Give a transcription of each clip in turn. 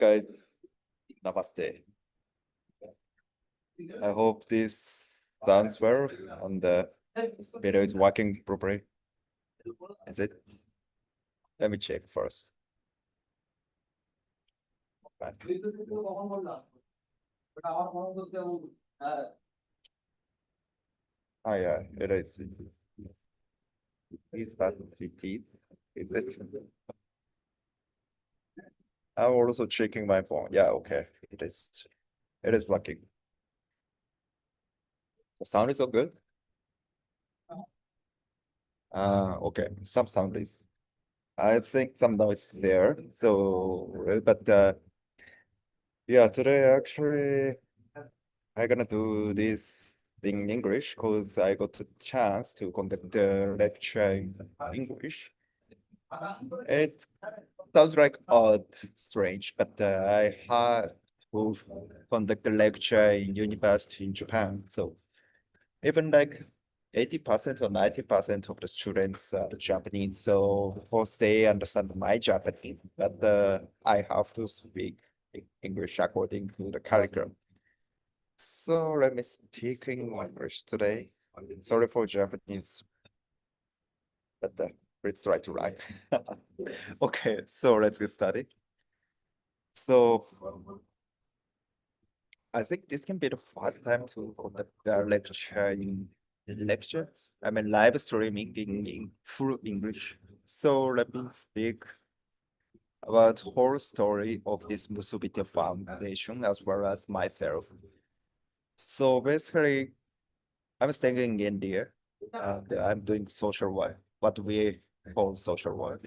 Guys, namaste. I hope this sounds well and the video is working properly. Is it? Let me check first. Right. Oh yeah, it is. It's about it. Is it? I'm also checking my phone. Yeah, okay. It is. It is working. The sound is so good. Okay. Some sound is. I think some noise is there. So, but yeah, today actually I'm gonna do this in English because I got a chance to conduct the lecture in English. It sounds like odd, strange, but I had to conduct the lecture in university in Japan. So even like 80% or 90% of the students are Japanese. So of course they understand my Japanese, but I have to speak English according to the curriculum. So let me speak in English today. Sorry for Japanese, but let's try to write. Okay, so let's get started. So I think this can be the first time to conduct the lecture in I mean live streaming in full English. So let me speak about whole story of this Musubite Foundation as well as myself. So basically, I'm staying in India and I'm doing social work, what we call social work,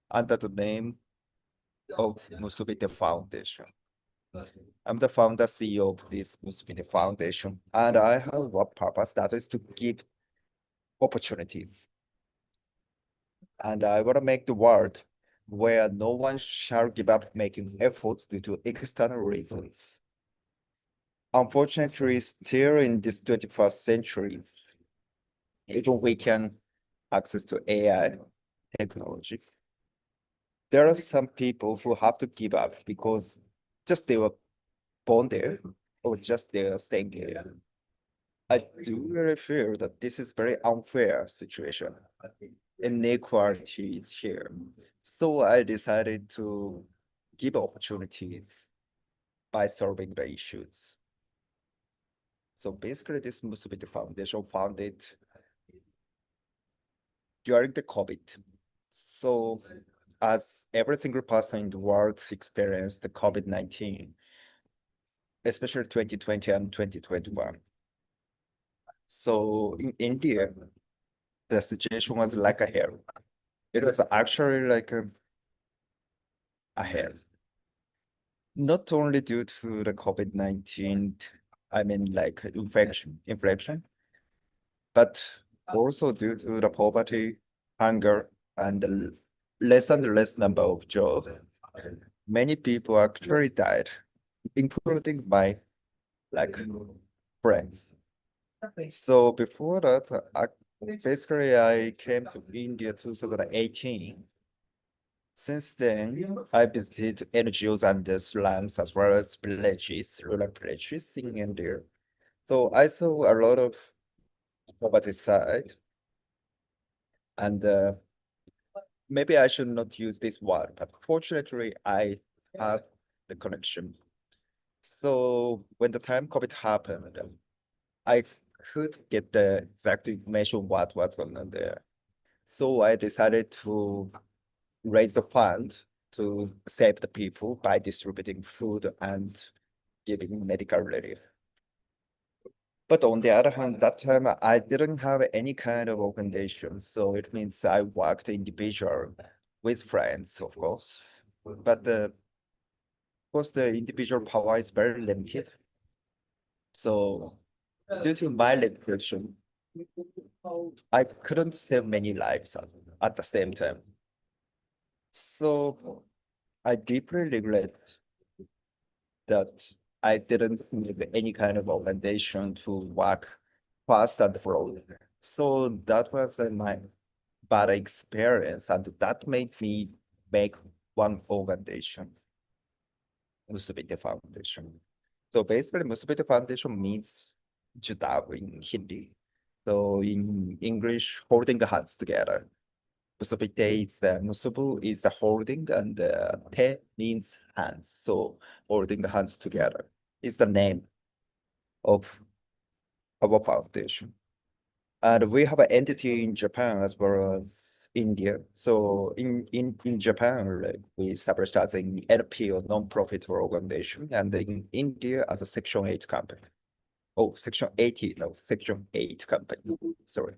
under the name of Musubite Foundation. I'm the founder CEO of this Musubi-Te Foundation, and I have one purpose that is to give opportunities. And I want to make the world where no one shall give up making efforts due to external reasons. Unfortunately, still in this 21st century, even we can access to AI technology. There are some people who have to give up because just they were born there or just they are staying there. I do really feel that this is very unfair situation. Inequality is here. So I decided to give opportunities by solving the issues. So basically this Musubite Foundation founded during the COVID. So as every single person in the world experienced the COVID-19, especially 2020 and 2021. So in India, the situation was like a hell. It was actually like a hell. Not only due to the COVID-19, I mean like infection, but also due to the poverty, hunger, and the less and less number of jobs. Many people actually died, including my like friends. So before that, basically I came to India 2018. Since then, I visited NGOs and the slums as well as villages, rural villages in India. So I saw a lot of poverty side, and maybe I should not use this word, but fortunately I have the connection. So when the time COVID happened, I could get the exact information what was going on there. So I decided to raise a fund to save the people by distributing food and giving medical relief. But on the other hand, that time I didn't have any kind of organization. So it means I worked individual with friends, of course. But of course, the individual power is very limited. So due to my limitation, I couldn't save many lives at the same time. So I deeply regret that I didn't need any kind of organization to work fast and broad. So that was my bad experience, and that made me make one organization. Musubi-Te Foundation. So basically, Musubi-Te Foundation means Judav in Hindi. So in English, holding the hands together. Musubite is the Musubu is the holding, and Te means hands. So holding the hands together is the name of our foundation. And we have an entity in Japan as well as India. So in Japan, like, we established as an NPO non-profit organization, and in India as a Section 8 company. Oh, Section 80, no, Section 8 company, sorry.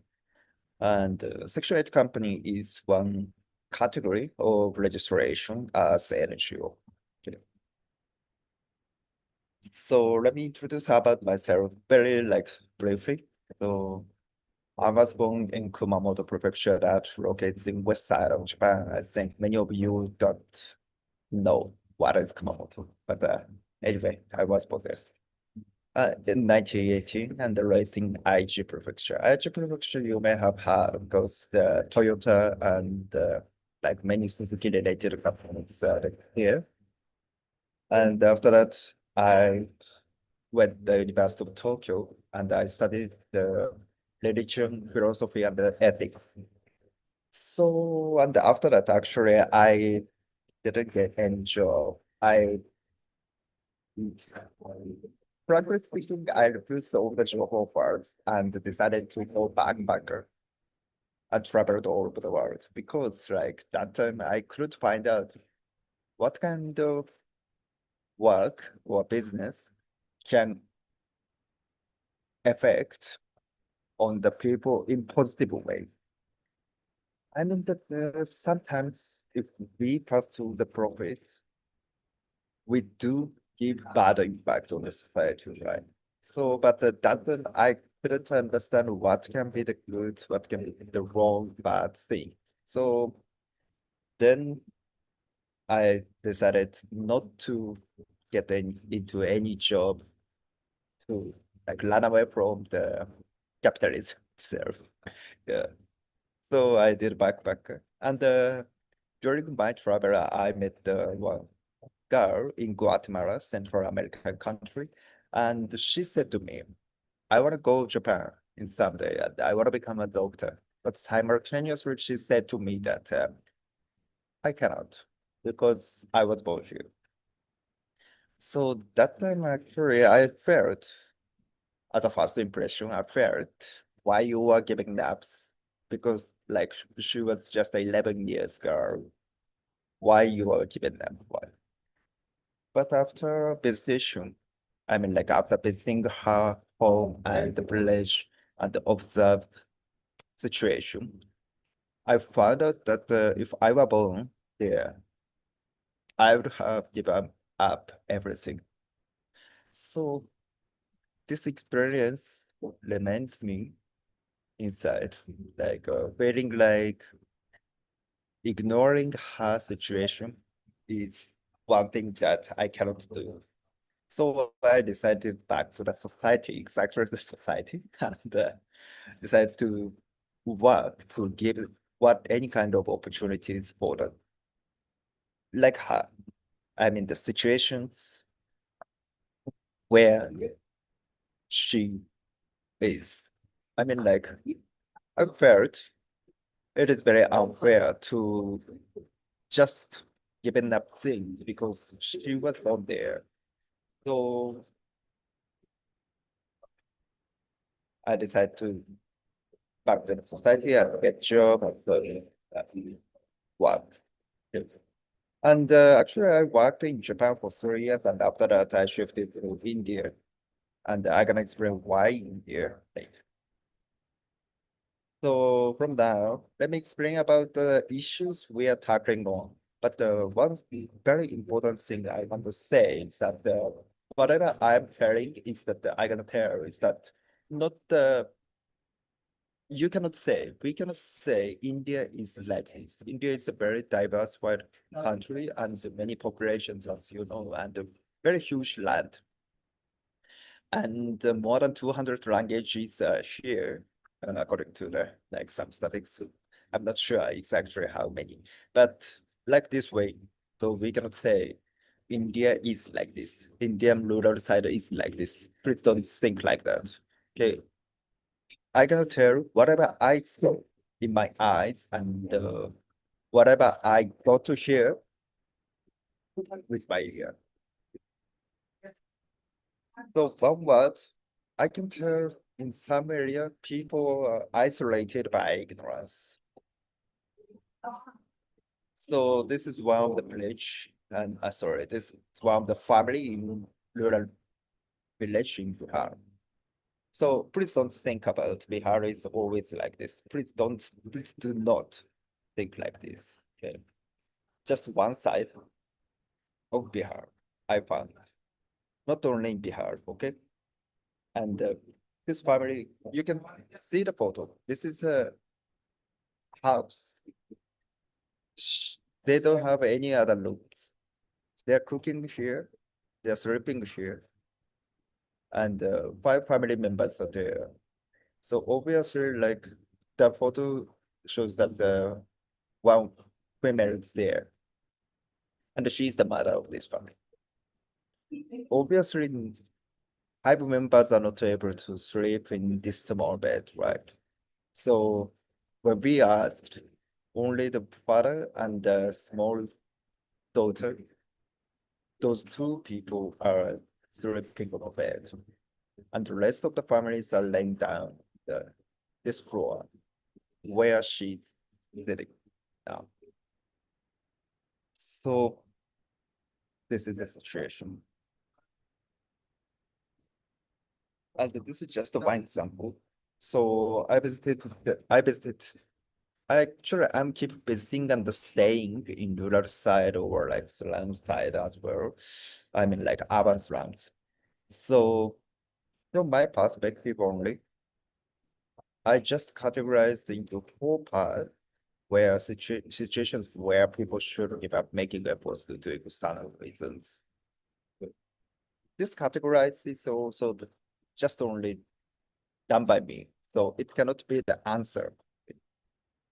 And Section 8 company is one category of registration as NGO. Okay. So let me introduce about myself very briefly. So I was born in Kumamoto Prefecture that locates in west side of Japan. I think many of you don't know what is Kumamoto, but anyway, I was born there. In 1918 and raised in Aichi Prefecture. Aichi Prefecture, you may have heard, because the Toyota and like many Suzuki related companies here. And after that, I went to the University of Tokyo and I studied the religion, philosophy, and ethics. So, and after that, actually, I didn't get any job. Frankly speaking, I refused all the job offers and decided to go backpacker and traveled all over the world, because like that time I couldn't find out what kind of work or business can affect on the people in positive way. I mean that sometimes if we pursue the profit, we do give bad impact on the society, right? So, but that one, I couldn't understand what can be the good, what can be the wrong, bad thing. So then I decided not to get into any job to like run away from the capitalism itself. Yeah. So I did backpacker, and during my travel, I met one girl in Guatemala, Central American country, and she said to me, I want to go to Japan in someday, and I want to become a doctor. But simultaneously, she said to me that I cannot, because I was born here. So that time, actually, I felt, as a first impression, I felt why you are giving naps, because like she was just 11 years girl. Why you are giving them? Why? But after visitation, I mean, like after visiting her home and the village and observe situation, I found out that if I were born there, I would have given up everything. So this experience remains me inside, like feeling like ignoring her situation is one thing that I cannot do. So I decided back to the society, exactly the society, and decided to work to give what any kind of opportunities for the like her. I mean the situations where she is. I mean like I felt it is very unfair to just giving up things because she was not there. So I decided to back to the society and get job and work. And actually, I worked in Japan for 3 years, and after that, I shifted to India. And I'm gonna explain why India later. So from now, let me explain about the issues we are tackling on. But one very important thing I want to say is that whatever I'm telling is that I'm gonna tell is that not the we cannot say India is like this. India is a very diversified country and many populations, as you know, and a very huge land. And more than 200 languages here, according to the like some statistics. I'm not sure exactly how many, but like this way, so we cannot say India is like this. Indian rural side is like this. Please don't think like that. Okay. I can tell whatever I saw in my eyes and whatever I got to hear with my ear. So one word, I can tell in some area people are isolated by ignorance. So this is one of the village, and sorry, this is one of the family in rural village in Bihar. So please don't think about Bihar is always like this. Please do not think like this. Okay, just one side of Bihar I found, not only in Bihar. Okay, and this family, you can see the photo. This is a house. They don't have any other rooms. They're cooking here. They're sleeping here. And 5 family members are there. So obviously, like the photo shows that the one female is there. And she's the mother of this family. Obviously, 5 members are not able to sleep in this small bed, right? So when we asked, only the father and the small daughter, those 2 people are sleeping on the bed. And the rest of the families are laying down this floor where she's sitting now. So this is the situation. And this is just one example. So I'm keep visiting and staying in rural side or like slum side as well. I mean like urban slums. So from my perspective only, I just categorized into 4 parts where situations where people should give up making efforts to do external reasons. This categorized is also just only done by me. So it cannot be the answer,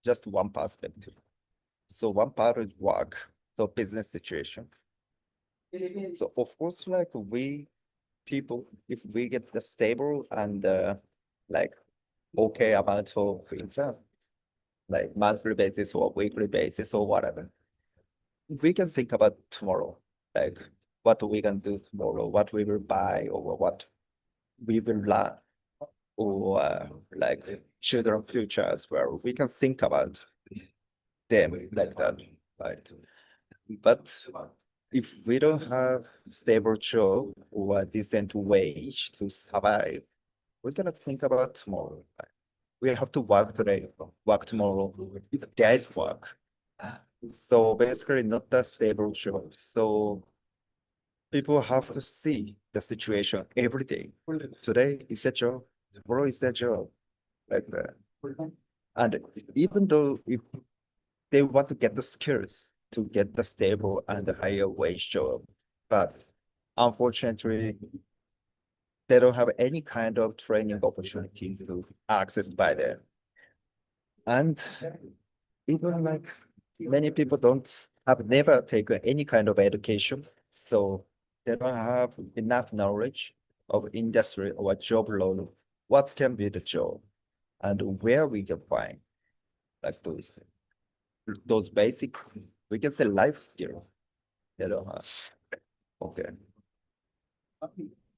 just one perspective. So one part is work, so business situation. So of course, like we people, if we get the stable and like okay amount of income, like monthly basis or weekly basis or whatever, we can think about tomorrow, like what we can do tomorrow, what we will buy or what we will learn, or like children future as well. We can think about them like that, right? But if we don't have stable job or a decent wage to survive, we cannot think about tomorrow. Right? We have to work today, work tomorrow, if there is work. So basically not that stable job. So people have to see the situation every day. Today is a job, tomorrow is a job, like that. And even though if they want to get the skills to get the stable and the higher wage job, but unfortunately, they don't have any kind of training opportunities to access by them. And even like many people have never taken any kind of education, so they don't have enough knowledge of industry or job role, what can be the job and where we can find like those basic, we can say life skills they don't have. Okay.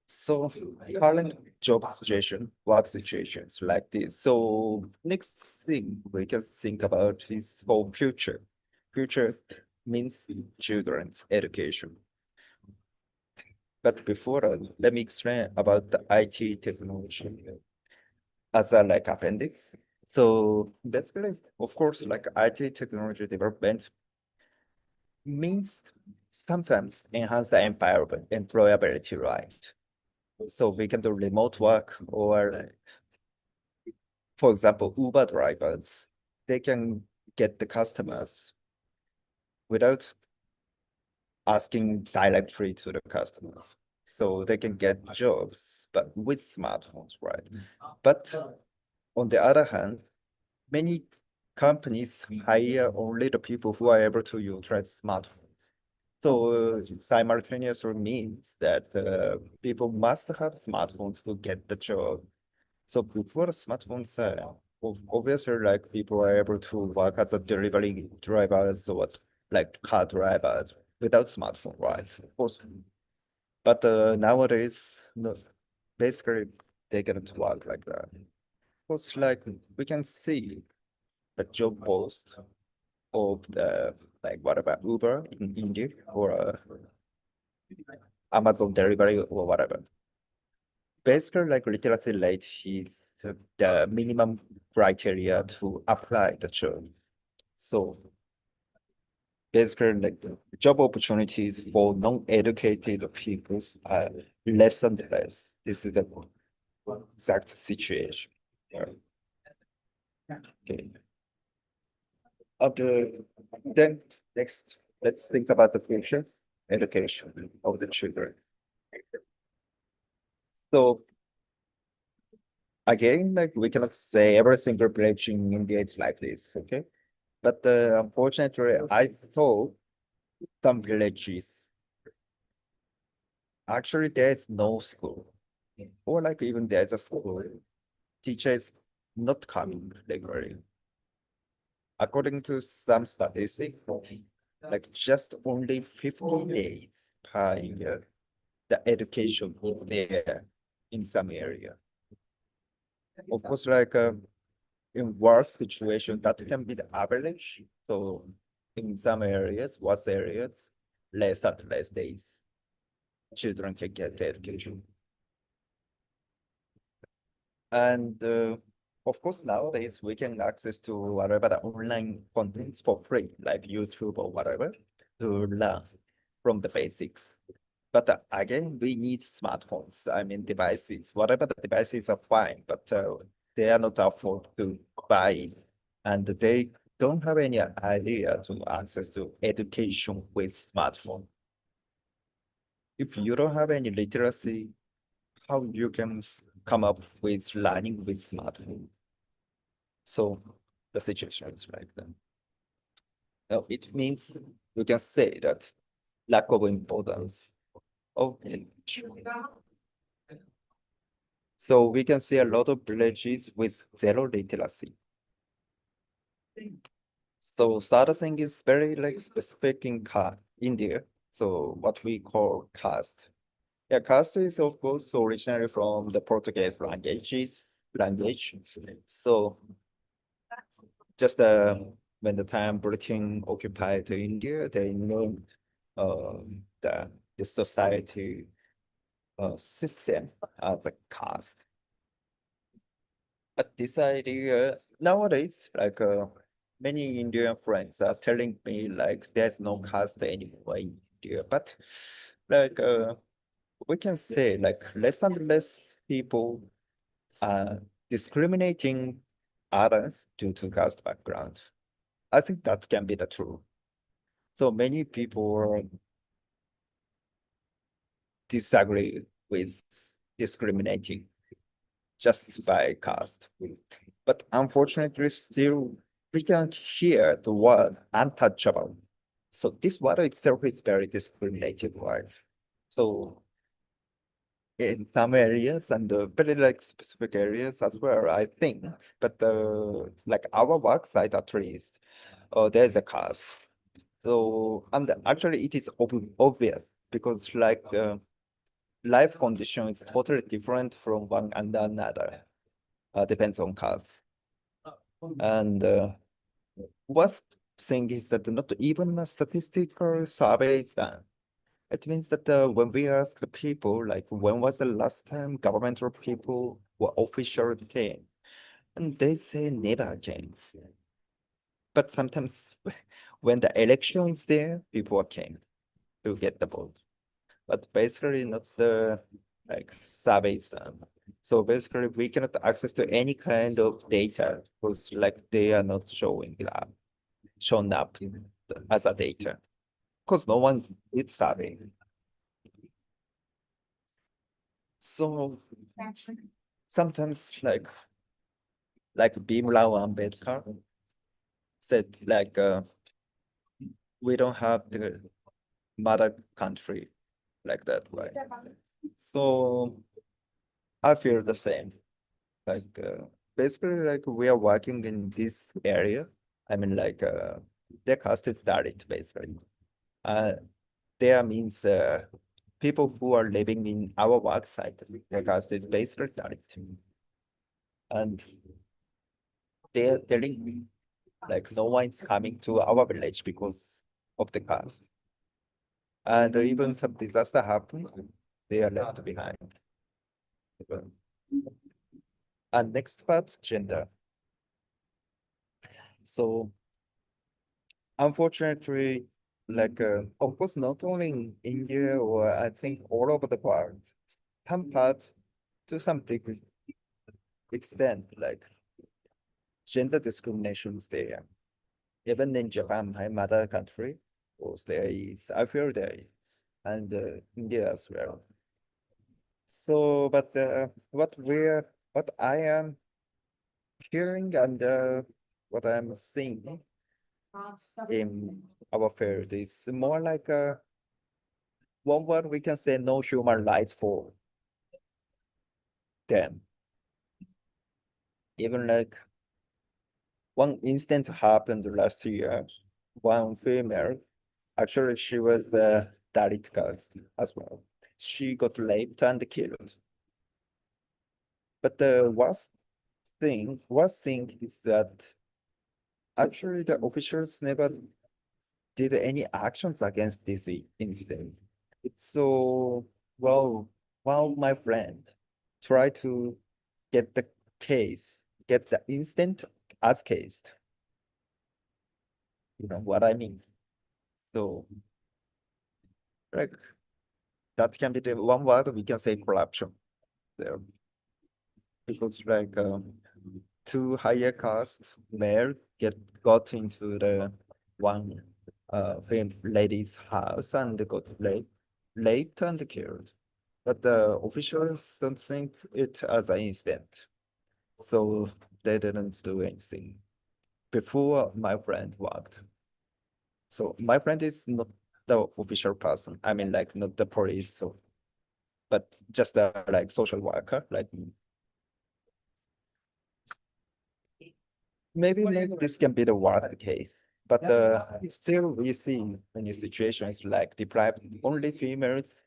So current job situation, work situations like this. So next thing we can think about is for future. Future means children's education. But before that, let me explain about the IT technology as a like appendix. So basically, of course, like IT technology development means sometimes enhance the employability, right? So we can do remote work or like, for example, Uber drivers, they can get the customers without asking directly to the customers. So they can get jobs, but with smartphones, right? But on the other hand, many companies hire only the people who are able to utilize smartphones. So simultaneously means that people must have smartphones to get the job. So before smartphones, obviously, like people are able to work as a delivery drivers or like car drivers without smartphone, right? Of course. But nowadays, no, basically they cannot work like that. Of course, like we can see the job post of the like whatever Uber in India or Amazon delivery or whatever. Basically, like literacy rate is the minimum criteria to apply the job. So basically, like job opportunities for non-educated people are less and less. This is the exact situation. Okay. Okay. Then next, let's think about the future education of the children. So again, like we cannot say every single village in India is like this, okay? But unfortunately, I saw some villages. Actually, there's no school, or like even there's a school, teacher is not coming regularly. According to some statistics, like just only 50 days per year, the education is there in some area. Of course, like in worse situation, that can be the average. So in some areas, worse areas, less and less days, children can get the education. And of course, nowadays we can access to whatever the online contents for free, like YouTube or whatever, to learn from the basics. But again, we need smartphones. I mean, devices. Whatever the devices are fine, but they are not afford to buy it, and they don't have any idea to access to education with smartphone. If you don't have any literacy, how you can come up with learning with smartphone? So the situation is like that. Now, it means you can say that lack of importance of language. So we can see a lot of villages with zero literacy. So third thing is very like specific in India. So what we call caste. Yeah, caste is of course originally from the Portuguese language. So just when the time Britain occupied India, they named the society system of a caste. But this idea nowadays, like many Indian friends are telling me like there's no caste anymore in India. But like we can say like less and less people are discriminating others due to caste background. I think that can be the truth. So many people disagree with discriminating just by caste. But unfortunately, still we can hear the word untouchable. So this word itself is very discriminating word. So in some areas and very like specific areas as well, I think. But like our work site at least, there's a caste. So and actually it is obvious because like the life condition is totally different from one and another. Depends on caste. And worst thing is that not even a statistical survey is done. It means that when we ask the people, like when was the last time governmental people or officials came, and they say never came. But sometimes when the election is there, people came to get the vote. But basically not the like surveys done. So basically we cannot access to any kind of data because like they are not shown up as a data. Because no one did survey. So sometimes like Bhimrao Ambedkar said like we don't have the mother country like that, right? So I feel the same. Like basically, like we are working in this area. I mean, like their caste is Dalit, basically. Uh, there means people who are living in our work site, their caste is basically Dalit. And they're telling me like no one's coming to our village because of the caste. And even some disaster happens, they are left behind. And next part, gender. So unfortunately, like of course, not only in India or I think all over the world, some part to some degree extent, like gender discrimination is there. Even in Japan, my mother country, was there is, I feel there is, and India as well. So, but what I am hearing and what I'm seeing in our field is more like one word we can say no human rights for them. Even like one instance happened last year, one female, actually she was the Dalit caste as well. She got raped and killed. But the worst thing is that actually the officials never did any actions against this incident. So, well, while my friend tried to get the case, get the incident as cased. You know what I mean? So, like, that can be the one word we can say corruption there. Because like two higher caste male got into the one lady's house and got raped and killed. But the officials don't think it as an incident. So they didn't do anything before my friend worked. So my friend is not the official person. I mean, like not the police, so but just a like social worker, like me. Maybe this can be the worst case, but still we see many situations like deprived only females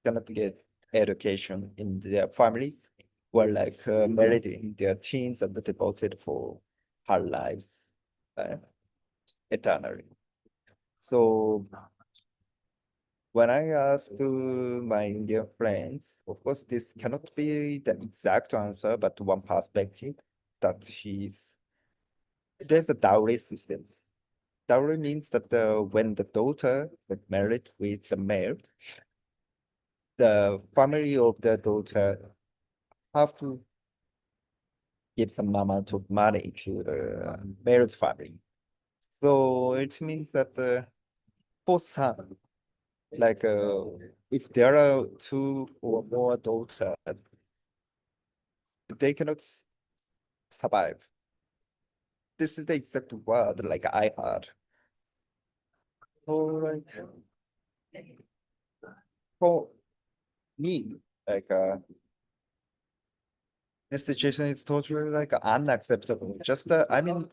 cannot get education in their families, were like married in their teens and devoted for her lives eternally. So when I asked to my Indian friends, of course, this cannot be the exact answer, but one perspective that there's a dowry system. Dowry means that when the daughter get married with the male, the family of the daughter have to give some amount of money to the male's family. So it means that for son, like if there are two or more daughters, they cannot survive. This is the exact word like I heard. So like for me, like this situation is totally like unacceptable. Just I mean,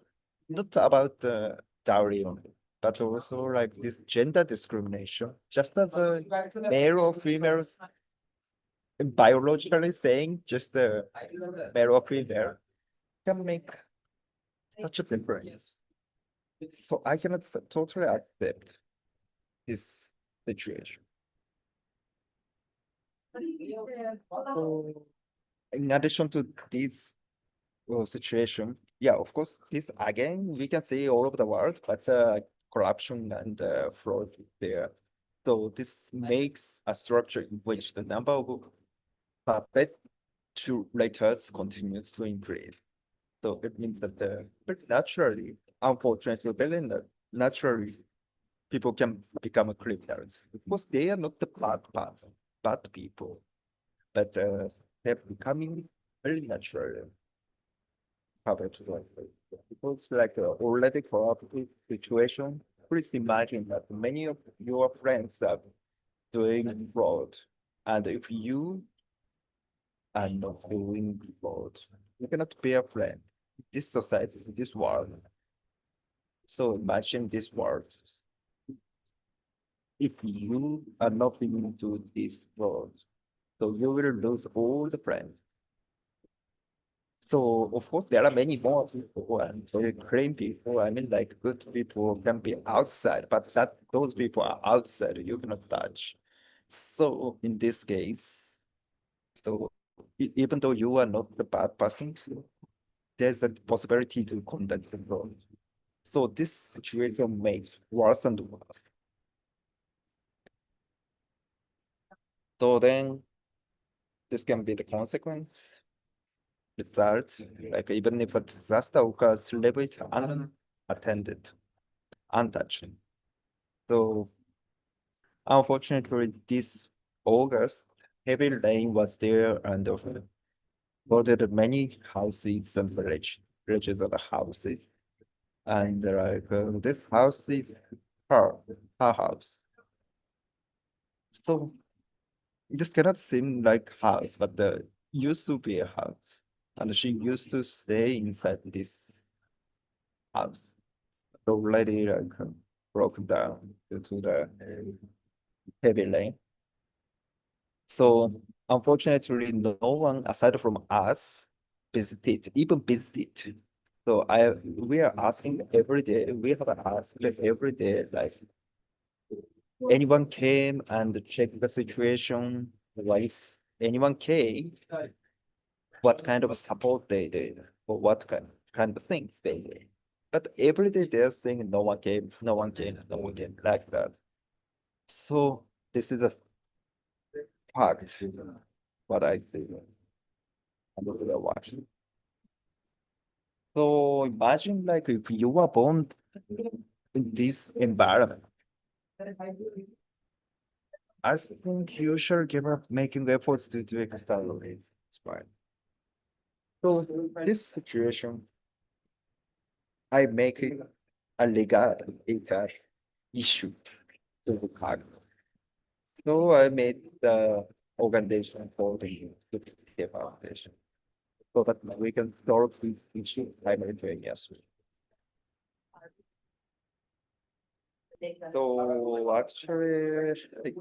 not about the dowry only, but also like this gender discrimination. Just as a male or female, biologically saying, just the male or female can make such a difference. So I cannot totally accept this situation. So, in addition to this situation, yeah, of course, this again, we can see all over the world, but corruption and fraud there. So this makes a structure in which the number of perpetrators continues to increase. So it means that but naturally, unfortunately, naturally, people can become criminals. Of course, they are not the bad people, but they're becoming very natural perpetually. Because like already corrupted situation, please imagine that many of your friends are doing fraud. And if you are not doing fraud, you cannot be a friend. This society, this world. So imagine this world. If you are not into this world, so you will lose all the friends. So of course there are many more people and very clean people. I mean, like good people can be outside, but that those people are outside, you cannot touch. So in this case, so even though you are not the bad person, there's a possibility to conduct the fraud. So this situation makes worse and worse. So then this can be the consequence, result, like even if a disaster occurs, leave it unattended, untouched. So unfortunately, this August, heavy rain was there and flooded many houses and villages of the houses. And like this house is her house. So this cannot seem like house, but used to be a house. And she used to stay inside this house. Already like broken down due to the heavy rain. So unfortunately, no one aside from us even visited. So we are asking every day, we have asked every day, like anyone came and checked the situation, if anyone came, what kind of support they did, or what kind of things they did. But every day they're saying no one came, no one came, no one came, like that. So this is a fact, what I see. And we are watching. So imagine like if you were born in this environment, I think you should give up making efforts to do external needs. It's fine. So this situation, I make it a legal issue to the card. So I made the organization for the foundation so that we can solve these issues simultaneously. So actually, like,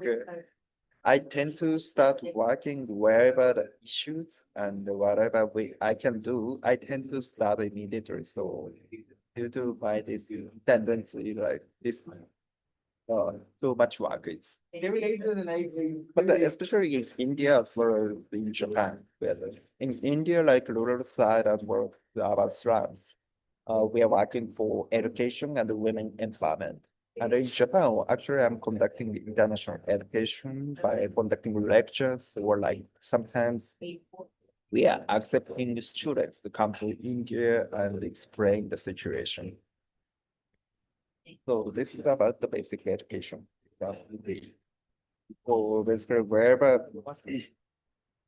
I tend to start working wherever the issues and whatever I can do, I tend to start immediately. So due to my this tendency, like this too much work is. But especially in India for in Japan, where in India, like rural side as well, our slums, we are working for education and women empowerment. And in Japan, actually, I'm conducting international education by conducting lectures or like sometimes we are accepting the students to come to India and explain the situation. So this is about the basic education. So basically, wherever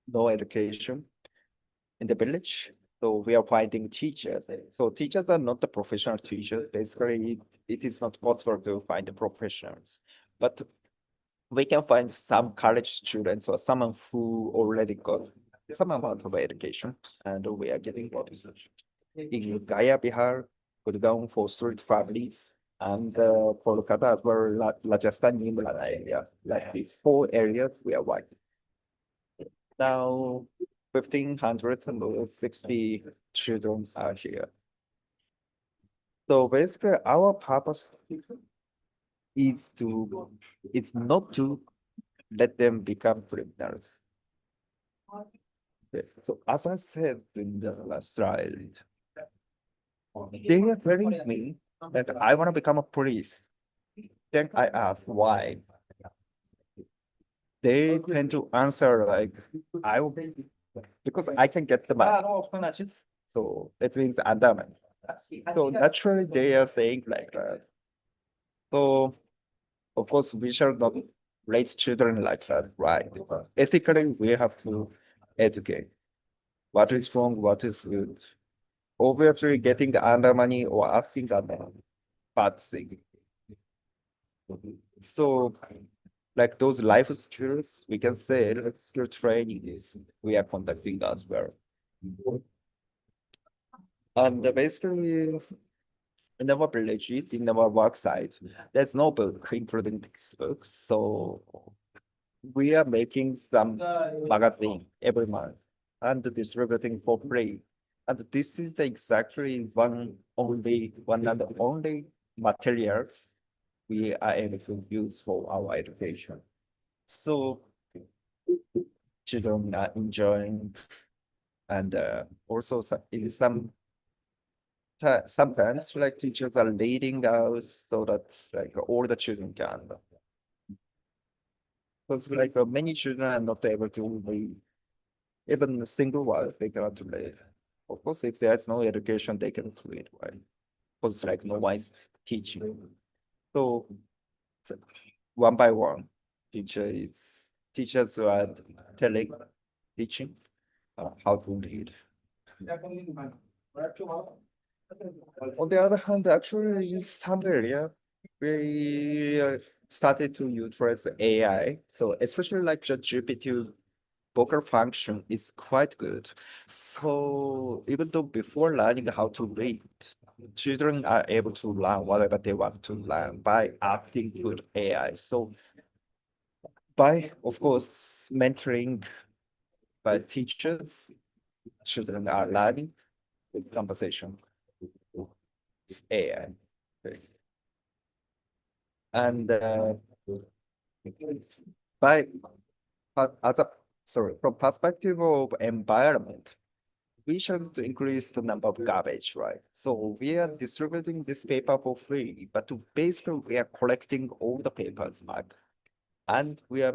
no education in the village, so we are finding teachers. So teachers are not the professional teachers. Basically, it is not possible to find the professionals, but we can find some college students or someone who already got some amount of education, and we are getting more research. In Gaya, Bihar, Gurgaon for street families, and Kolkata as well, Rajasthan, Nimla area. Like these four areas we are working. Now, 1,560 children are here. So basically, our purpose is not to let them become criminals. Okay. So as I said in the last slide, they are telling me that I want to become a police. Then I ask why. They tend to answer like, I will be, because I can get the money. So it means endowment. So naturally they are saying like that. So of course we shall not raise children like that, right? Ethically we have to educate what is wrong, what is good. Obviously getting under money or asking under money, bad thing. So like those life skills, we can say life skill training is we are conducting as well. And basically in our villages, in our work site, there's no book including textbooks. So we are making some magazine every month and distributing for free. And this is the exactly one and only materials we are able to use for our education. So children are enjoying, and also in sometimes like teachers are leading out so that like all the children can. Because like many children are not able to read even a single word they cannot read. Of course, if there's no education, they cannot read, right? Because like no one is teaching. So one by one, teachers are telling, teaching how to read. On the other hand, actually, in some area, we started to utilize AI. So especially like the GPT vocal function is quite good. So even though before learning how to read, children are able to learn whatever they want to learn by asking good AI. So by, of course, mentoring by teachers, children are learning with conversation with AI. And by as a from perspective of environment, we should to increase the number of garbage, right? So we are distributing this paper for free, but to basically we are collecting all the papers back, and we are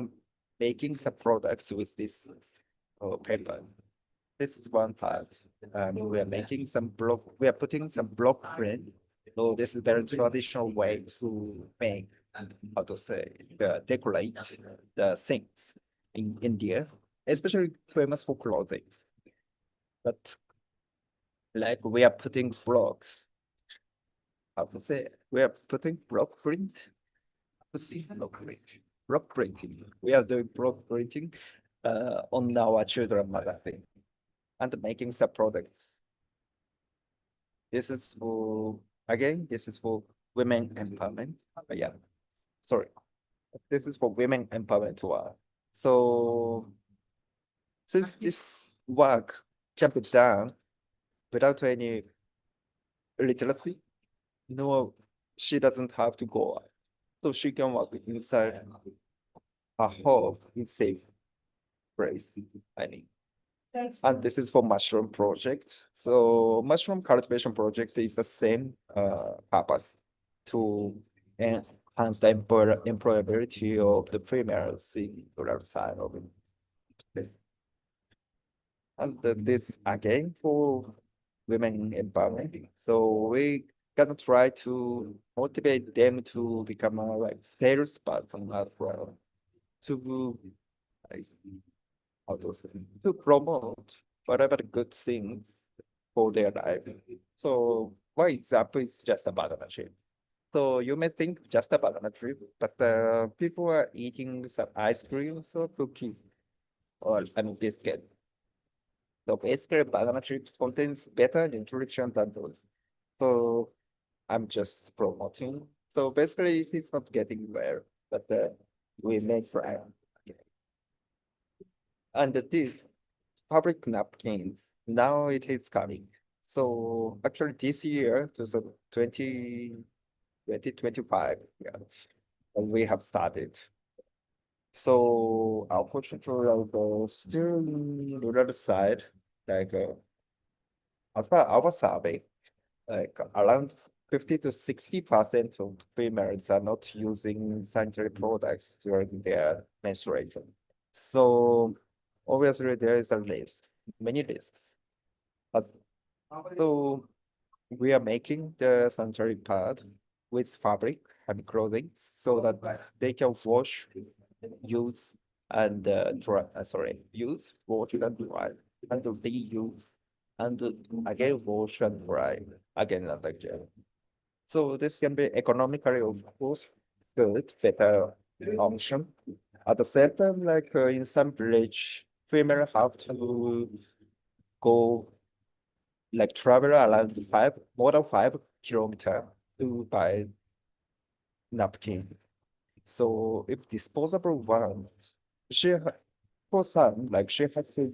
making some products with this paper. This is one part. We are making some block. We are putting some block print. So this is very traditional way to make, how to say, decorate the things in India, especially famous for clothing. But like we are putting blocks, how to say, we are putting block print, block printing. We are doing block printing on our children magazine and making some products. This is for, again, this is for women empowerment. Yeah, sorry. This is for women empowerment tour. So since this work can be done without any literacy, no, she doesn't have to go out. So she can work inside her home in safe place, I mean. And this is for mushroom project. So mushroom cultivation project is the same purpose to enhance the employability of the females in rural side of it. And this again for women empowerment. So we gonna try to motivate them to become a like salesperson as well to like, how to say, to promote whatever the good things for their life. So one example is just a banana chip. So you may think just a banana chip, but people are eating some ice cream or cookie or I mean biscuit. So basically banana chips contains better nutrition than those. So I'm just promoting. So basically it's not getting well, but we make fry. And this public napkins, now it is coming. So actually this year, 2025, yeah, we have started. So unfortunately, still in rural side, like as per our survey, like around 50 to 60% of females are not using sanitary products during their menstruation. So obviously there is a risk, many risks. But so we are making the sanitary pad with fabric and clothing so that they can wash, use, and dry. Use, wash, and dry, and reuse, and again wash and dry again and again. So this can be economically, of course, good, better option. At the same time, like in some village, female have to go like travel around more than 5 kilometers to buy napkin. So if disposable ones, for some, like she has to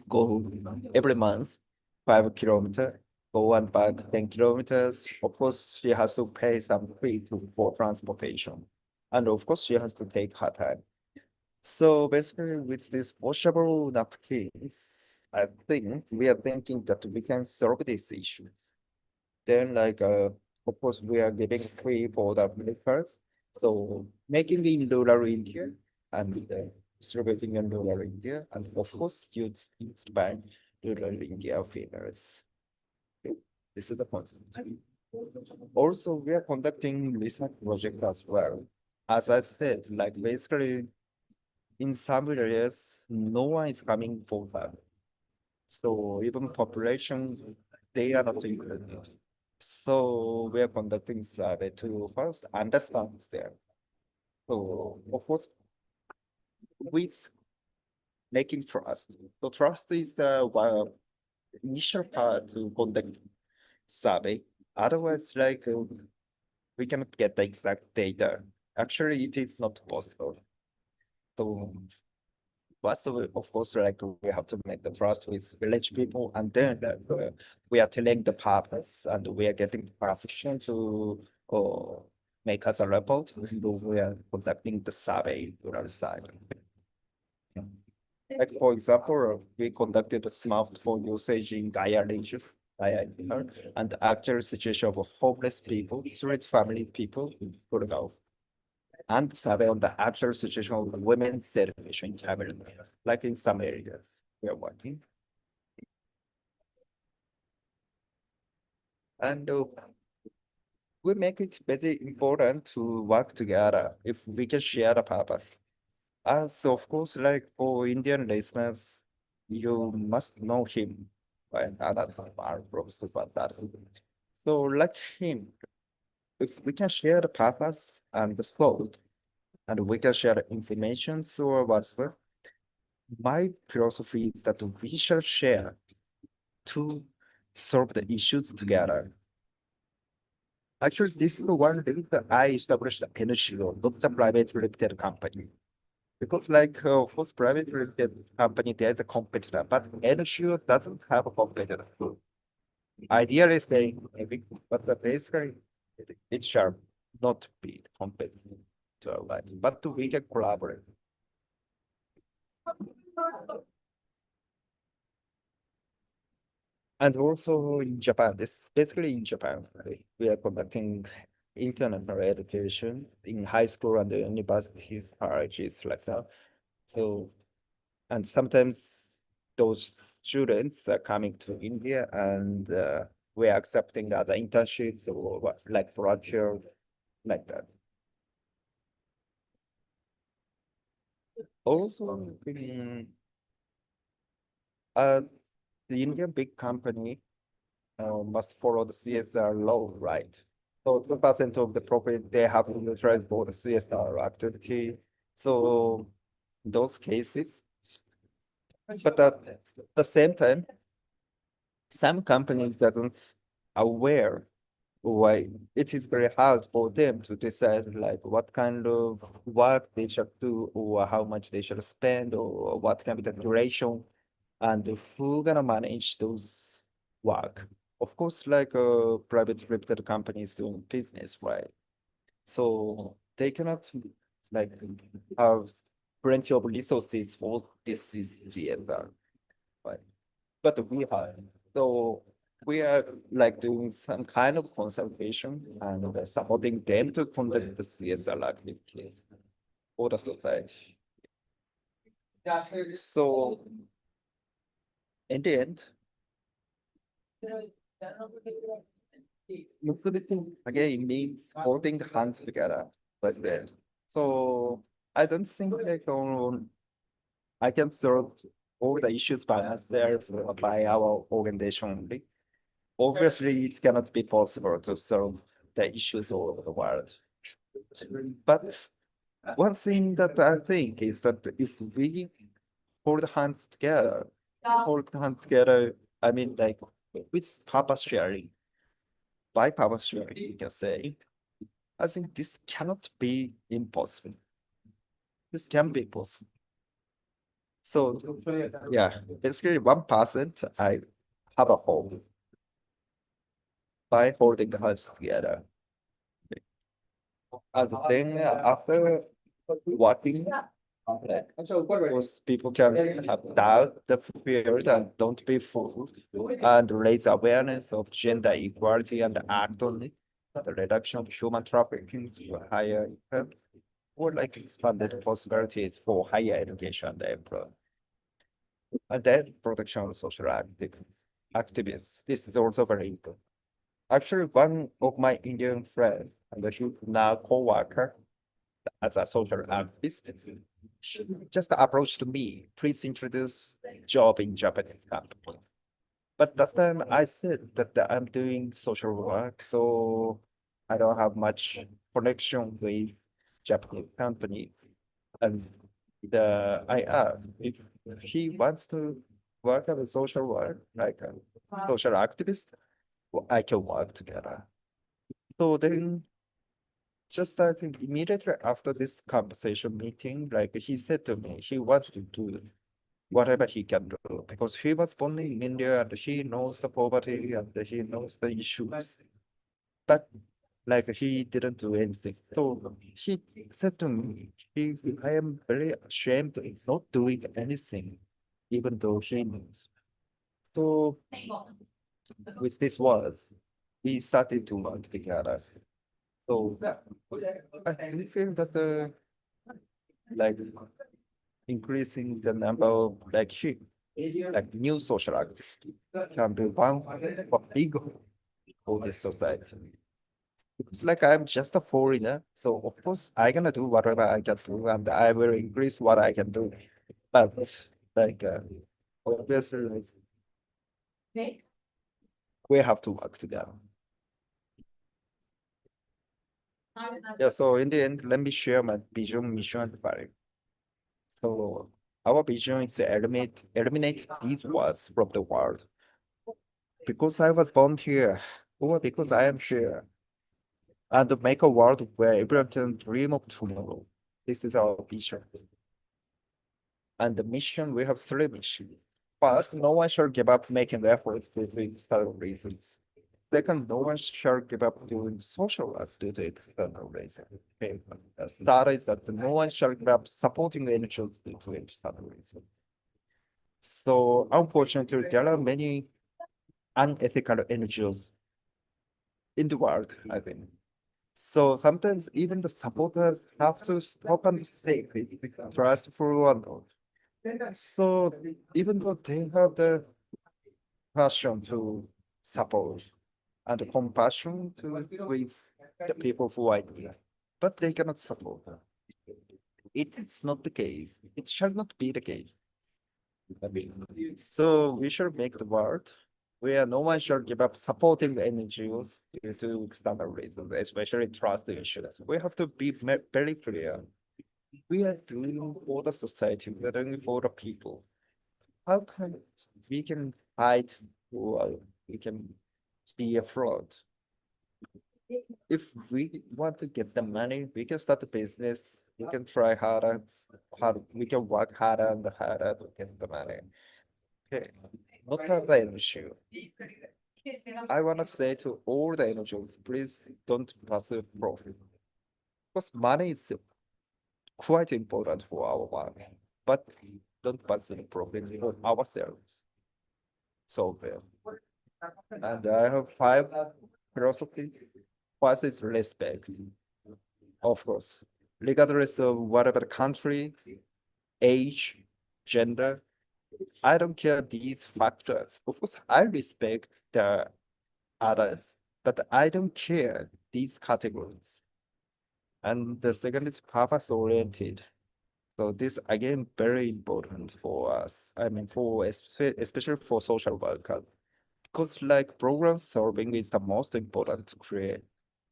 go every month 5 kilometers, go and back 10 kilometers. Of course, she has to pay some fee for transportation. And of course, she has to take her time. So basically, with these washable napkins, I think we are thinking that we can solve these issues. Then, like, of course, we are giving free for the makers. So making in rural India and distributing in rural India, and of course, used by rural India females. This is the concept. Also, we are conducting research project as well. As I said, like basically in some areas, no one is coming for that. So even population, they are not included. So we are conducting survey to first understand them. So of course, with making trust. So trust is the one initial part to conduct survey. Otherwise, like we cannot get the exact data. Actually, it is not possible. So first, of course, like we have to make the trust with village people, and then we are telling the purpose, and we are getting permission to make us a report. And we are conducting the survey on our side. Like for example, we conducted a smartphone usage in Gaia region, Gaia, and the actual situation of homeless people, street family people in Portugal, and survey on the actual situation of women's situation in Cameroon, like in some areas we are working. And we make it very important to work together if we can share the purpose. As of course, like for Indian listeners, you must know him by another from super that. So like him, if we can share the purpose and the thought, and we can share the information or whatever, my philosophy is that we shall share to solve the issues together. Actually, this is the one thing that I established the NGO, not the private limited company. Because like, of course, private limited company, there's a competitor, but NGO doesn't have a competitor. Ideally staying maybe, but basically it shall not be competitive to our life, but we can collaborate. And also in Japan, this basically in Japan, right? We are conducting international education in high school and the universities, colleges like that. So, and sometimes those students are coming to India and we are accepting other internships or what, like volunteer, like that. Also, as the Indian big company must follow the CSR law, right? So 2% of the profit they have to utilize for the CSR activity. So those cases, but at the same time, some companies doesn't aware why it is very hard for them to decide like what kind of work they should do or how much they should spend or what can be the duration and who gonna manage those work. Of course, like private limited companies doing business, right? So they cannot like have plenty of resources for this is GFR, right? But we are. So we are like doing some kind of consultation and supporting them to conduct the CSR activities for the society. So in the end, Musubite again means holding the hands together. That's it. So I don't think like I can solve all the issues by myself or by our organization only. Obviously, it cannot be possible to solve the issues all over the world. But one thing that I think is that if we hold hands together, I mean, like with purpose sharing, by purpose sharing, you can say, I think this cannot be impossible. This can be possible. So, yeah, basically 1%, I have a hope by holding the hands together. And then after working, most people can have doubt the field and don't be fooled and raise awareness of gender equality and act on it. The reduction of human trafficking to higher income or like expanded possibilities for higher education and employment. And then protection of social activists. This is also very important. Actually, one of my Indian friends, and he's now co-worker as a social activist, she just approached me, please introduce job in Japanese company. But that time I said that I'm doing social work, so I don't have much connection with Japanese companies. And I asked if he wants to work as a social work, like a social activist, well, I can work together. So then just I think immediately after this conversation meeting, like he said to me, he wants to do whatever he can do because he was born in India and he knows the poverty and he knows the issues. But like he didn't do anything. So he said to me, I am very ashamed of not doing anything, even though he knows. So with these words, we started to work together. So I do feel that like increasing the number of like new social activists can be one big for this society. It's like I'm just a foreigner, so of course I'm gonna do whatever I can do, and I will increase what I can do. But like obviously, we have to work together. Yeah. So in the end, let me share my vision, mission, and value. So our vision is to eliminate these words from the world. Because I was born here, or because I am here, and to make a world where everyone can dream of tomorrow. This is our vision. And the mission, we have three missions. First, no one shall give up making efforts due to external reasons. Second, no one shall give up doing social work due to external reasons. Okay. The third is that no one shall give up supporting NGOs due to external reasons. So unfortunately, there are many unethical NGOs in the world, I think. So sometimes even the supporters have to stop and say, trustful or not. So even though they have the passion to support and the compassion to with the people who are here, but they cannot support them. It is not the case. It shall not be the case. I mean, so we should make the world where no one should give up supporting the NGOs due to external reasons, especially trust issues. We have to be very clear. We are doing for the society, we are doing for the people. How can we can hide or we can be a fraud? If we want to get the money, we can start a business, we can try harder, we can work harder and harder to get the money. Okay, not an issue. I want to say to all the NGOs, please don't pursue profit. Because money is quite important for our work, but don't pursue profit for ourselves. So, and I have five philosophies. First is respect, of course, regardless of whatever country, age, gender. I don't care these factors. Of course, I respect the others, but I don't care these categories. And the second is purpose oriented. So this again very important for us. I mean, for especially for social workers, because like problem solving is the most important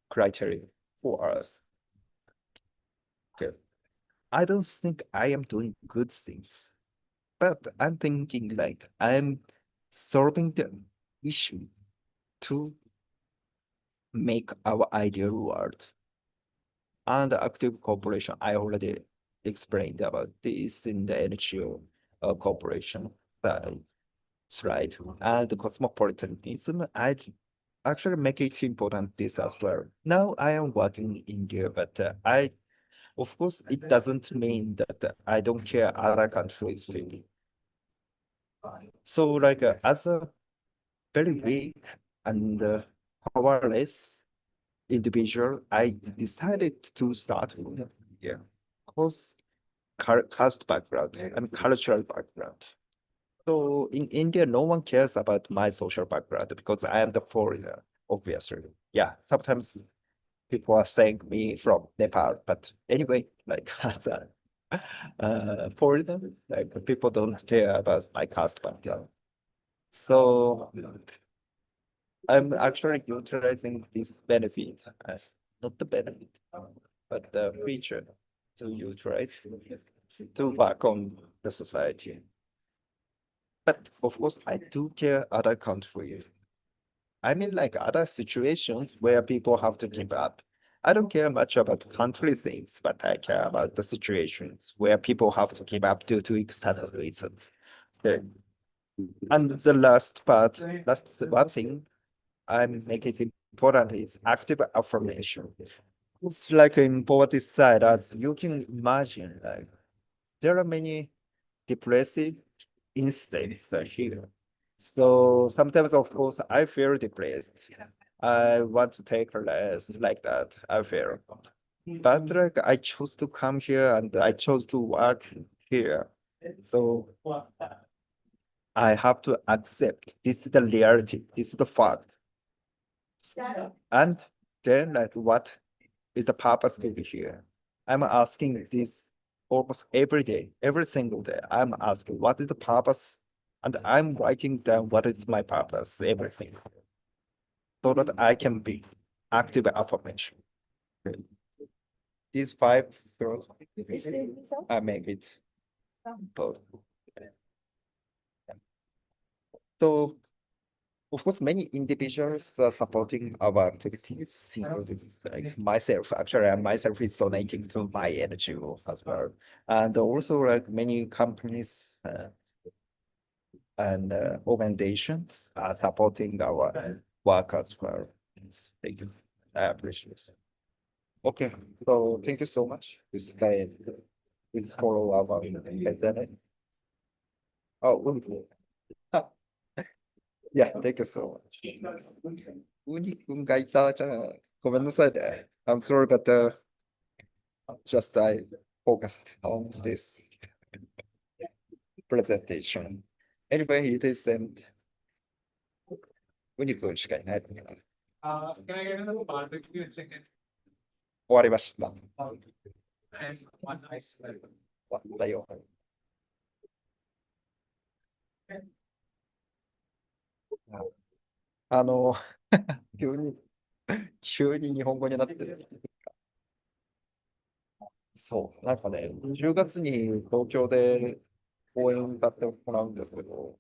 criteria for us. I don't think I am doing good things, but I'm thinking like I'm solving the issue to make our ideal world. And active cooperation, I already explained about this in the NGO cooperation slide. And the cosmopolitanism, I actually make it important this as well. Now I am working in India, but of course, it doesn't mean that I don't care other countries really. So like as a very weak and powerless individual, I decided to start with because caste background and cultural background. So in India, no one cares about my social background because I am the foreigner, obviously. Yeah, sometimes people are saying me from Nepal, but anyway, like as a foreigner, like people don't care about my caste background. So I'm actually utilizing this benefit as not the benefit, but the feature to utilize to work on the society. But of course, I do care other countries. I mean, like other situations where people have to give up. I don't care much about country things, but I care about the situations where people have to give up due to external reasons. Okay. And the last part, last one thing I make it important is active affirmation. It's like in poverty side, as you can imagine, like there are many depressive instincts here. So sometimes, of course, I feel depressed. I want to take a rest like that. I feel. But like I chose to come here and I chose to work here. So I have to accept this is the reality. This is the fact. And then like what is the purpose to be here? I'm asking this almost every day, every single day. I'm asking what is the purpose? And I'm writing down what is my purpose, everything, so that I can be active affirmation. Okay. These five girls, I make it both. So of course, many individuals are supporting our activities, including like myself. Actually, I myself is donating to my NGO as well. And also like many companies and organizations are supporting our work as well. Thank you. I appreciate it. Okay, so thank you so much. This guy will follow our internet. Oh, wonderful. Yeah, thank you so much. ウニ君がいたじゃあ、ごめんなさいね。I'm sorry, but just I focused on this presentation. Anyway, it is and ウニ君しかいないのかな。Can I get another barbecue and chicken 終わりました。 and one ice cream? 終わったよ。あの、急に、急に日本語になってる。そう、なんかね、10月に東京で講演を歌ってもらうんですけど、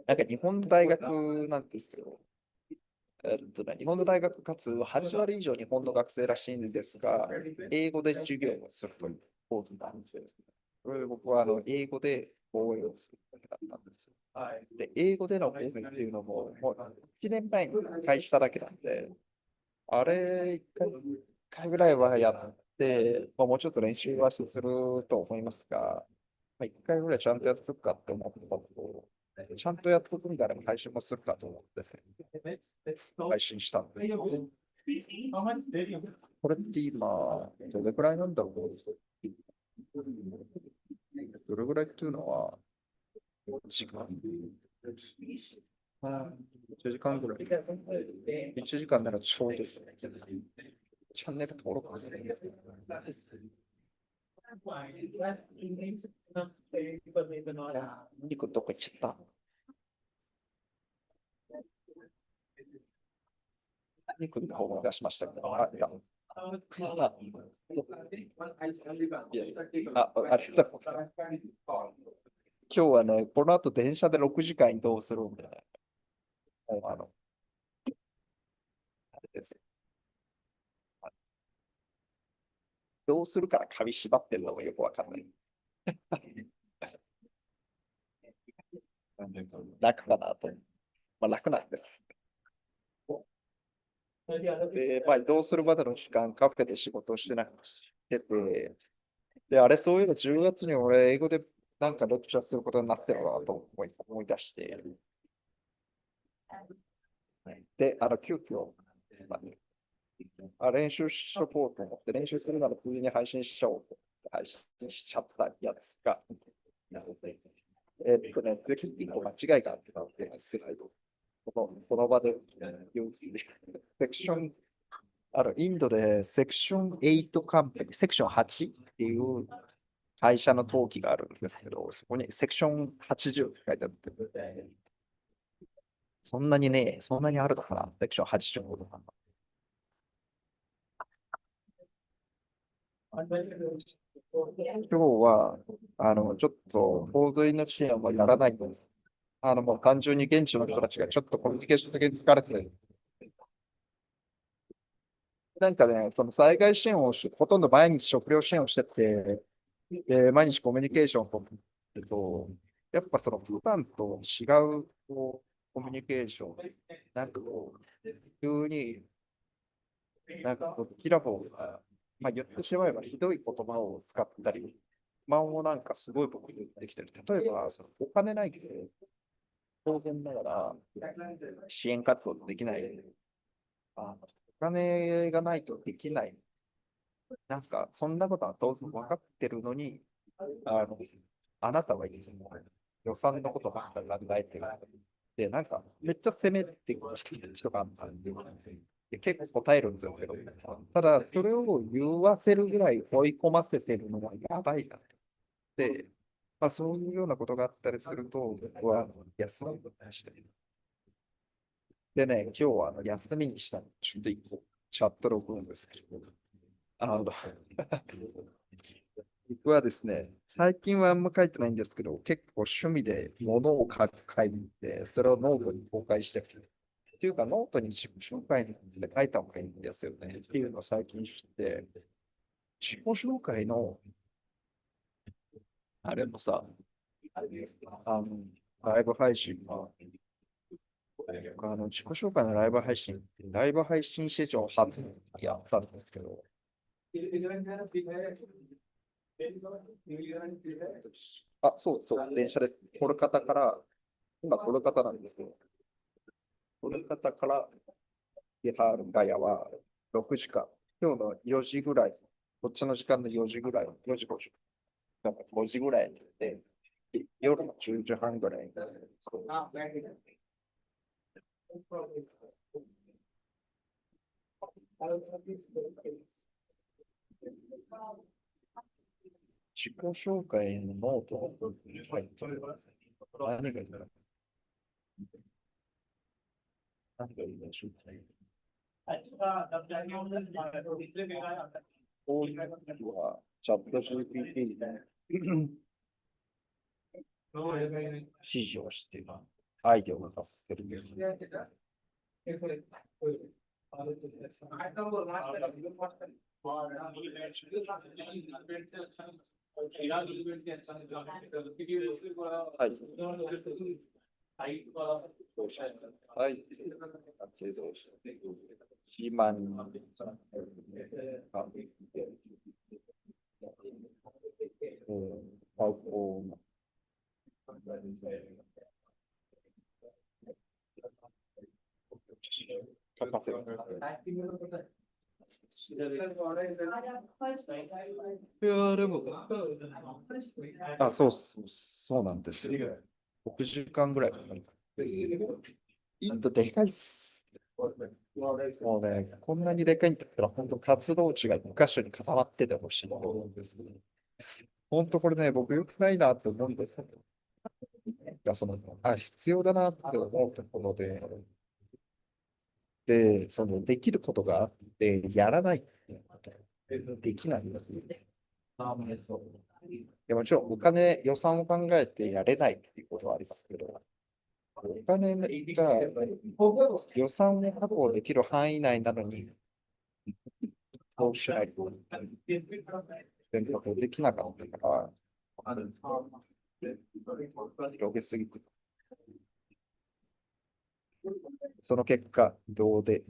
なんか日本の大学なんですよ。日本の大学かつ8割以上日本の学生らしいんですが、英語で授業をするというコースなんですね。これ僕は英語で講演をするだけだったんですよ。で、英語での講演っていうのも、もう1年前に開始しただけなんで、あれ1回ぐらいはやって、まあ、もうちょっと練習はすると思いますが、まあ、1回ぐらいちゃんとやっとくかって思ったと、ちゃんとやっとくみたいな配信もするかと思って配信したんで。これって今、どれくらいなんだろう。どれぐらいっていうのは、時間。1時間ぐらい。1時間ならちょうどですね。チャンネル登録。肉どこ行っちゃった肉の方を出しましたけど、あ、いや。あれだ。今日はね、この後電車で6時間移動するんでね、もうあれです。どうするから紙縛ってるのがよくわかんない。楽かなと。まあ楽なんです。で、まあ移動するまでの時間、カフェで仕事をしてて、で、あれ、そういえば10月に俺、英語でなんかレクチャーすることになってるなと思い出して、で、急遽、ま練習しとこうと思って、練習するなら冬に配信しちゃおうと思って配信しちゃったやつが、で、結構間違いがあってなってスライド。その場で言う、セクション、インドでセクション8カンパニー、セクション8っていう会社の登記があるんですけど、そこにセクション80って書いてあって、そんなにあるのかな、セクション80とか。今日は、ちょっと、洪水の支援はやらないんです。もう単純に現地の人たちがちょっとコミュニケーション的に疲れてる。なんかね、その災害支援をほとんど毎日食料支援をしてて、で、毎日コミュニケーションを取ってると、やっぱその普段と違うコミュニケーション、なんか急にキラボーが、まあ、言ってしまえばひどい言葉を使ったり、をなんかすごい僕言ってきてる。例えば、そのお金ないけど、当然ながら支援活動できない。お金がないとできない。なんか、そんなことは当然分かってるのに、あの、あなたはいつも予算のことばっかり考えてる。で、なんか、めっちゃ責めてくる人があったんで、結構答えるんですよけど、ただ、それを言わせるぐらい追い込ませてるのはやばいなって、まあ、そういうようなことがあったりすると、僕は休みをして、でね、今日は休みにしたの。ちょっと一個、チャット録音ですけど、あの、僕はですね、最近はあんま書いてないんですけど、結構趣味で物を書いて、それをノートに公開してる。っていうか、ノートに自己紹介で書いた方がいいんですよね。っていうのを最近知って、自己紹介の、あれもさ、あの、ライブ配信が、自己紹介のライブ配信史上初にやったんですけど、そうそう、電車です。コルカタから、今コルカタなんですけど、コルカタからビハールガヤは6時間。今日の4時ぐらい、こっちの時間の4時ぐらい、4時50、なんか5時ぐらいに行って、夜の10時半ぐらいに。自己紹介のノートを入ってる。何がいいか、何がいいでしょうか。こういう時は、チャット GPT で指示をして、アイデアを出させる。はい。はい。だけど、肥満書かせる。いや、でも、そうなんですよ。6時間ぐらいかかる。インドでかいっす。もうね、こんなにでかいんだったら、本当活動地が2箇所に固まっててほしいと思うんですけど、本当これね、僕よくないなって思うんですけど、必要だなって思うところで、できることがあって、やらない。できないんですね。もちろん予算を考えてやれないっていうことはありますけど、お金が予算を確保できる範囲内なのに、そうしないと全部できなかったから、広げすぎて、その結果、どうで、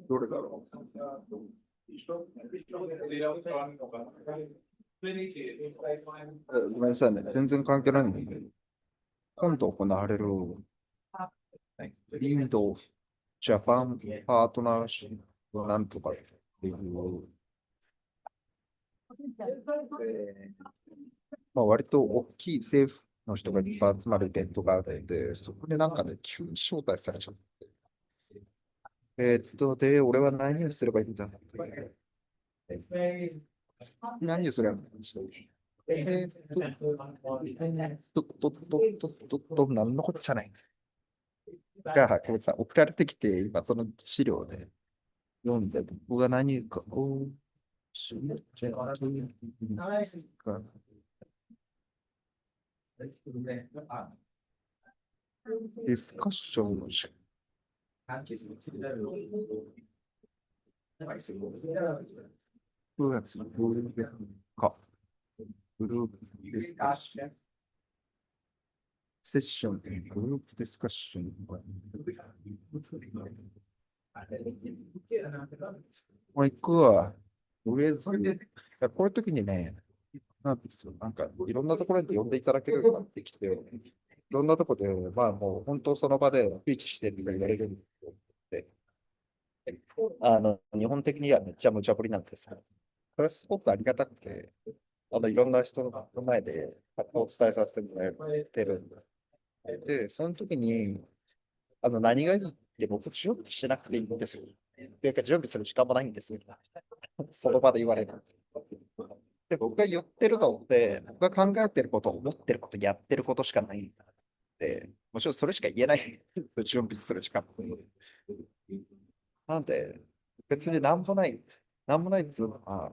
どれだろう。ごめんなさいね、全然関係ないんですけど、今度行われるインド、ジャパンパートナーシップなんとかっていう、割と大きい政府の人がいっぱい集まるイベントがあるんで、そこでなんかね、急に招待されちゃって。で、俺は何をすればいいんだって何をすればいいんだ何のことじゃない。が、これさ、送られてきて、今その資料で読んで、僕が何かをしなきゃいけないか。ディスカッションの時間。9月のグループか。グループディスカッション。セッション、グループディスカッション。もう行くわ。とりあえず、こういう時にね、なんですよ。なんか、いろんなところで呼んでいただけるようになってきて、いろんなところで、もう本当その場でスピーチしてって言われるんで、日本的にはめっちゃ無茶ぶりなんですけど、それはすごくありがたくて、いろんな人の前でお伝えさせてもらってるんです。で、その時に、何がいいって僕、準備しなくていいんですよ。っていうか、準備する時間もないんですよ。その場で言われる。で、僕が言ってるのって、僕が考えてること、思ってること、やってることしかないんで、もちろんそれしか言えない。準備する時間って。なんで、別になんもないんです。なんもないっつうのは、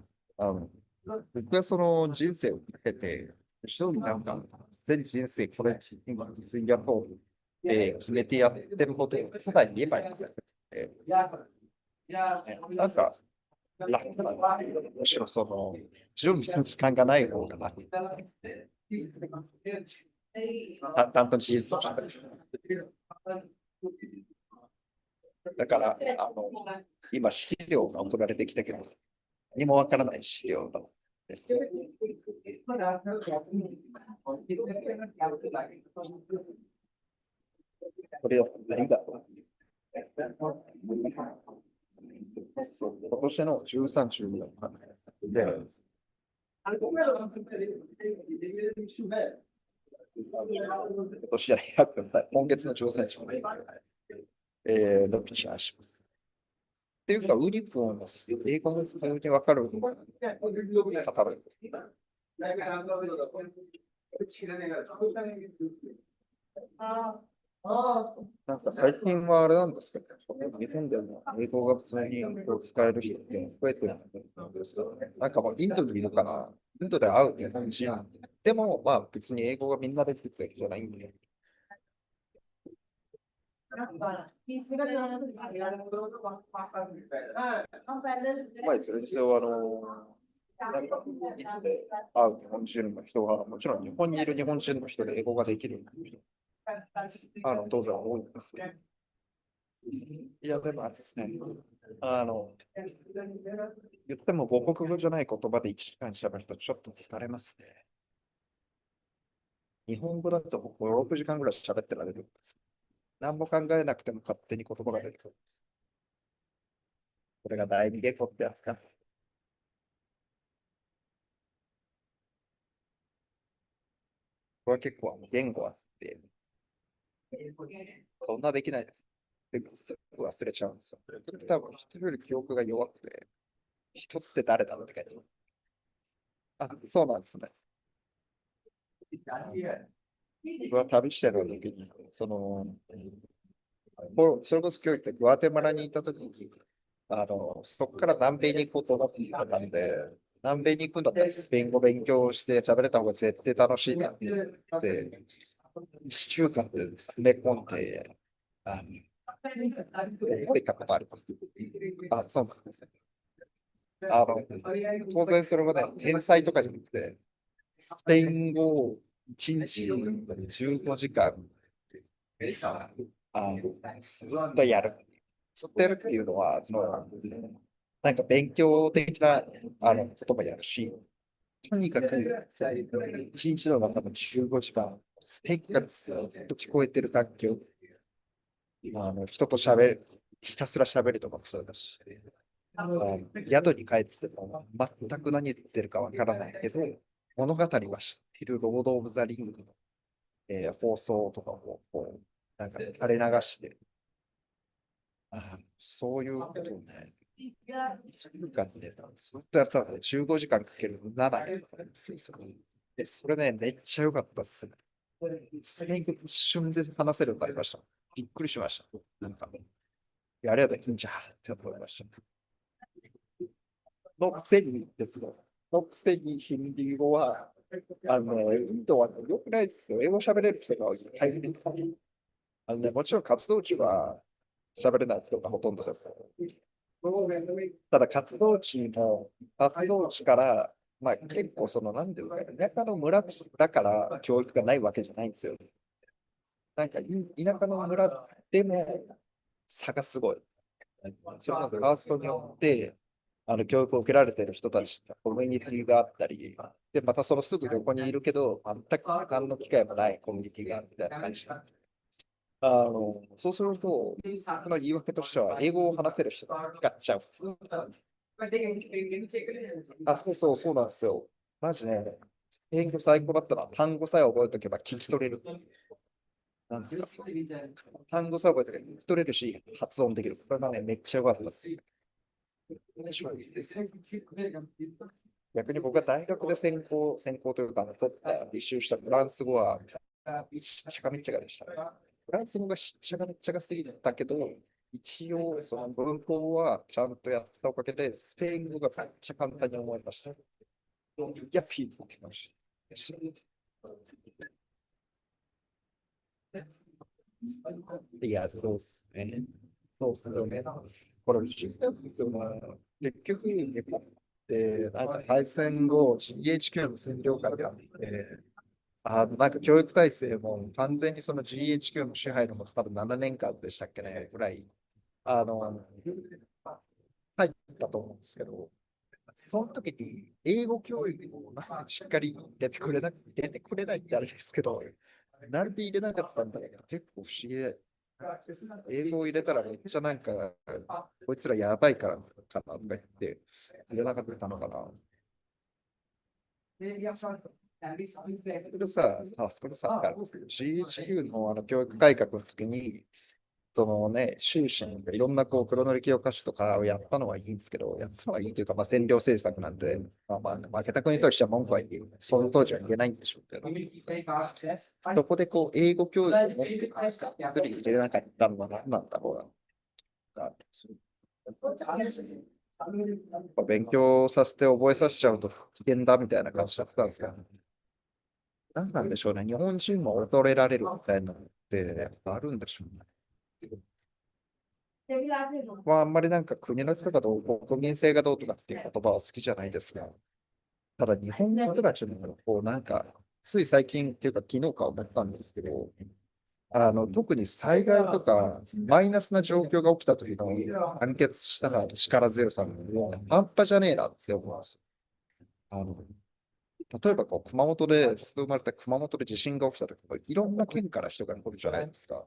僕がその人生をかけて、一人なんか、全人生これ、今、費やそうって決めてやってることをただ言えばいいんだって。なんか、楽なの。むしろその、準備の時間がない方が楽。担当事実を喋る。だから、今、資料が送られてきたけど、何もわからない資料が。これをありがとう。今年の13、14で、今年じゃない、今月の13、14のピッチャーします。っていうか、ウリ君は英語が普通にわかる方なんですね。なんか最近はあれなんですけど、日本でも英語が普通に使える人って増えてるんですよね。なんかもうインドにいるから、インドで会う日本人でも、別に英語がみんなできてるわけじゃないんで。いずれにせよ、なんか、インドで会う日本人の人は、もちろん日本にいる日本人の人で英語ができる人、当然多いんですけど。いや、でもあれですね。言っても母国語じゃない言葉で1時間喋るとちょっと疲れますね。日本語だと5、6時間ぐらい喋ってられるんです。何も考えなくても勝手に言葉が出てくるんです。これが第二言語ってやつか。これは結構言語あって、そんなできないです。ですぐ忘れちゃうんですよ。多分人より記憶が弱くて、人って誰だって感じ。あ、そうなんですね。僕は旅してる時に、それこそ今日言ってグアテマラにいた時に、そこから南米に行こうと思ってたんで、南米に行くんだったらスペイン語勉強して喋れた方が絶対楽しいなって言って、1週間で詰め込んで、覚えたことあります。あ、そうなんですね。当然それはね、天才とかじゃなくて、スペイン語を1日15時間、ずっとやる。ずっとやるっていうのは、なんか勉強的なこともやるし、とにかく1日の中の15時間、スペインがずっと聞こえてる環境、人と喋る、ひたすら喋るとかもそうだし、宿に帰っても全く何言ってるかわからないけど、物語は知ってるロード・オブ・ザ・リングの、放送とかもこう、なんか垂れ流してる。そういうことをね、1週間でずっとやったので15時間かける7やったんですよ。それね、めっちゃ良かったっすね。スペイン語一瞬で話せるようになりました。びっくりしました。なんか、やれやできんじゃんって思いました。のくせにですね、のくせにヒンディー語は、インドは良くないですよ。英語喋れる人が大変です。もちろん活動地は喋れない人がほとんどです。ただ活動地から、まあ結構なんていうか、田舎の村だから教育がないわけじゃないんですよ。なんか田舎の村でも差がすごい。それこそカーストによって、教育を受けられている人たち、コミュニティがあったり、で、またそのすぐ横にいるけど、全く何の機会もないコミュニティがあるみたいな感じ。そうすると、僕の言い訳としては、英語を話せる人が使っちゃう。そうそう、そうなんですよ。マジね、英語最高だったら単語さえ覚えておけば聞き取れる。なんですか。単語さえ覚えておけば聞き取れるし、発音できる。これがね、めっちゃ良かったです。逆に僕が大学で専攻というか、取った履修したフランス語は、しっちゃかめっちゃかでしたね。フランス語がしっちゃかめっちゃかすぎたけど、一応、その文法はちゃんとやったおかげで、スペイン語がめっちゃ簡単に思いました。いや、ピーって言ってました。いや、そうっすね。そうっすよね。これ、不思議なんですよね。結局、日本って、なんか敗戦後、GHQ の占領下であって、なんか教育体制も完全にその GHQ の支配のもと多分7年間でしたっけね、ぐらい、あの、入ったと思うんですけど、その時に英語教育をなんでしっかり入れてくれないってあれですけど、なんで入れなかったんだろう。結構不思議で、英語を入れたらめっちゃなんか、こいつらやばいからかなとか言って、入れなかったのかな。それさ、GHQ の教育改革の時に、そのね、修士なんかいろんな黒塗り教科書とかをやったのはいいんですけど、やったのはいいというか、まあ、占領政策なんで、負けた国としては文句は言えその当時は言えないんでしょうけど、そこで英語教育を持ってなんか、一人入れなかったのは何なんだろうな。勉強させて覚えさせちゃうと危険だみたいな感じだったんですが、何なんでしょうね。日本人も恐れられるみたいなのってあるんでしょうね。あんまりなんか国の人がどう、国民性がどうとかっていう言葉は好きじゃないですが、ただ日本の人たちのなんか、つい最近っていうか昨日か思ったんですけど、特に災害とかマイナスな状況が起きた時の団結した力強さの半端じゃねえなって思います。あの、例えばこう熊本で、生まれた熊本で地震が起きたとき、いろんな県から人が来るじゃないですか。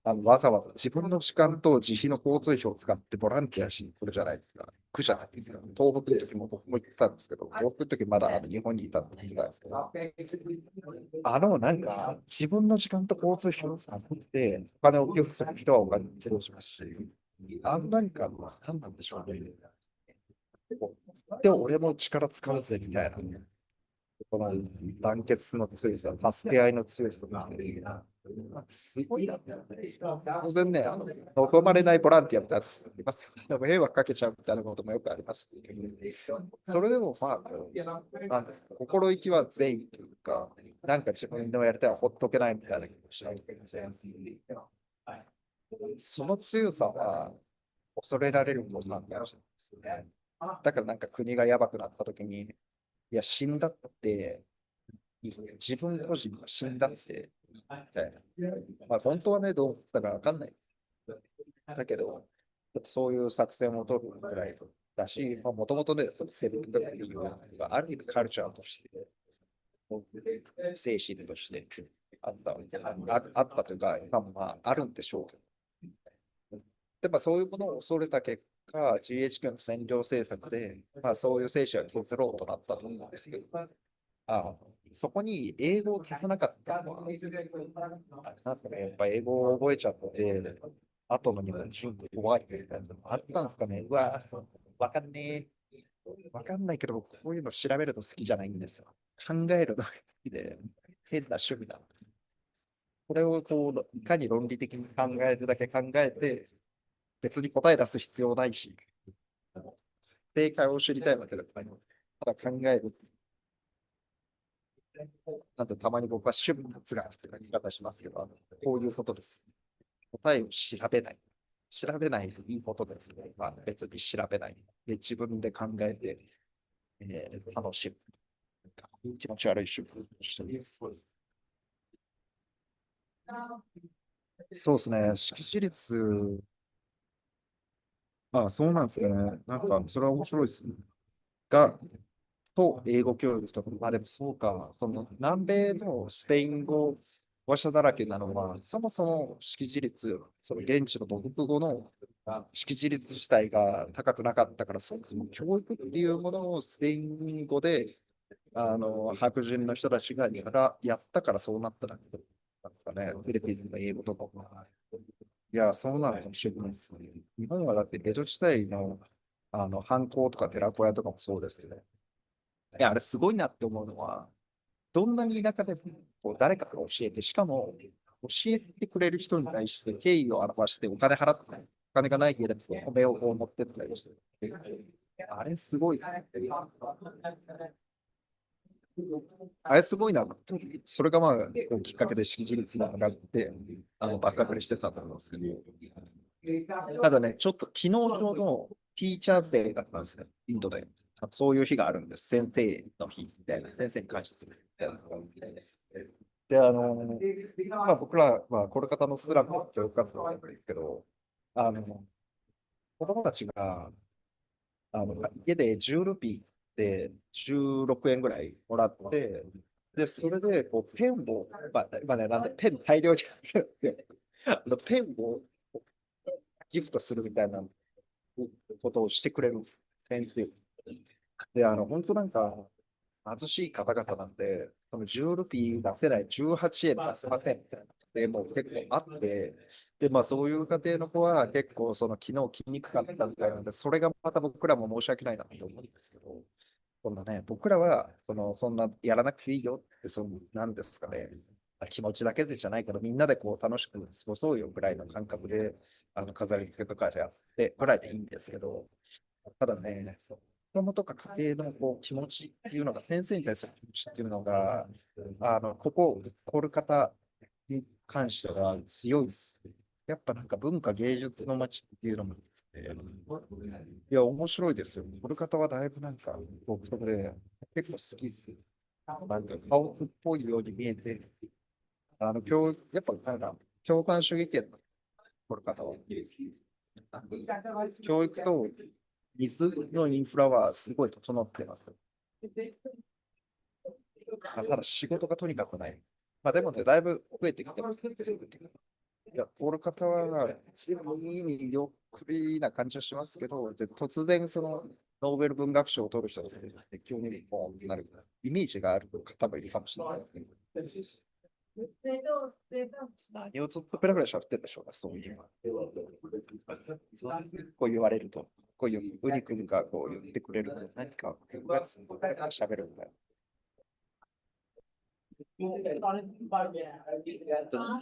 わざわざ自分の時間と自費の交通費を使ってボランティアしに来るじゃないですか。苦じゃないですか。東北の時も僕も行ったんですけど、東北の時まだ日本にいたんですけど、なんか自分の時間と交通費を使ってお金を寄付する人はお金を寄付しますし、なんか、何なんでしょうね。でも俺も力使うぜみたいな。この団結の強さ、助け合いの強さがすごいな。当然ね、望まれないボランティアみたいなのありますよ。でも迷惑かけちゃうみたいなこともよくありますけど。それでも、まあ、なんですか、心意気は善意というか、なんか自分のやりたいはほっとけないみたいな気もしないけど、その強さは恐れられることなんだろうね。だからなんか国がやばくなった時に、いや、死んだって、自分個人が死んだって、みたいな。まあ本当はね、どうだかわかんない。だけど、そういう作戦を取るぐらいだし、もともとね、そのセルフっていうのがある意味カルチャーとして、精神としてあったというか、今もまああるんでしょうけど。で、まあそういうものを恐れた結果、GHQ の占領政策で、まあそういう精神は削ろうとなったと思うんですけど、あそこに英語を消さなかったのは、なんかね、やっぱ英語を覚えちゃって、後の日本人怖いみたいなのあったんですかね。うわ、わかんねえ。わかんないけど、こういうの調べるの好きじゃないんですよ。考えるのが好きで、変な趣味なんです。これをこう、いかに論理的に考えるだけ考えて、別に答え出す必要ないし、正解を知りたいわけだから、ただ考える。なんてたまに僕は趣味の哲学って書き方しますけど、こういうことです。答えを調べない。調べないといいことですね。まあ、別に調べない。で、自分で考えて、楽しむ。気持ち悪い趣味をしています。そうですね。識字率、そうなんですよね。なんか、それは面白いですね。英語教育とか、まあでもそうか、その南米のスペイン語話者だらけなのは、そもそも識字率、その現地の母国語の識字率自体が高くなかったから、そもそも教育っていうものをスペイン語で、白人の人たちがやったからそうなったんですかね、フィリピンの英語とかも。いや、そうなのかもしれないですね。日本はだって江戸時代の、藩校とか寺子屋とかもそうですけど、いや、あれすごいなって思うのは、どんなに田舎でもこう誰かが教えて、しかも教えてくれる人に対して敬意を表してお金払って、お金がない家でもお米をこう持ってったりして、あれすごいですね。あれすごいな。それがまあ、きっかけで識字率が上がって、爆上がりしてたと思うんですけど、ただね、ちょっと昨日ちょうどティーチャーズデーだったんですね、インドで。そういう日があるんです。先生の日みたいな、先生に感謝するみたいなのがあって。で、まあ、僕らはこれ方のスラムの教育活動なんですけど、子供たちが家で10ルピーで16円ぐらいもらって、で、それでこうペンを、まあね、なんでペン大量にペンをギフトするみたいなことをしてくれる先生。で、本当なんか、貧しい方々なんで、その10ルピー出せない、18円出せませんみたいな。で、もう結構あって、で、まあそういう家庭の子は結構その昨日来にくかったみたいなんで、それがまた僕らも申し訳ないなって思うんですけど、そんなね、僕らはそんなやらなくていいよって、なんですかね、気持ちだけでじゃないから、みんなでこう楽しく過ごそうよぐらいの感覚で、飾り付けとかやってぐらいでいいんですけど、ただね、子供とか家庭のこう気持ちっていうのが、先生に対する気持ちっていうのが、こる方に関しては強いです。やっぱなんか文化芸術の街っていうのもあって、いや、面白いですよ。こる方はだいぶなんか独特で、結構好きっす。なんかカオスっぽいように見えて、やっぱなんか共産主義圏のこる方は、教育と水のインフラはすごい整ってます。ただ仕事がとにかくない。でもね、だいぶ増えてきてます。いや、この方は、いいによっくりな感じはしますけど、で突然、ノーベル文学賞を取る人ですね、急にポンとなるイメージがある方もいるかもしれないですけど、何をずっとペラペラ喋ってるんでしょうね、そういうの。こう言われると、こういうウニ君がこう言ってくれると、何か喋るんだよ。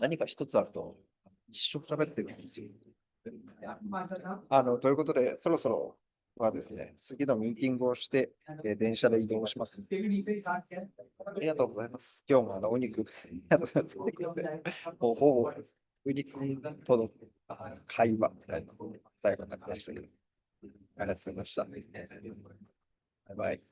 何か一つあると、一生喋ってるんですよ。ということで、そろそろはですね、次のミーティングをして、電車で移動します。ありがとうございます。今日もお肉、作ってくれて、もうほぼお肉との会話みたいなので、最後になりましたけど、ありがとうございました。バイバイ。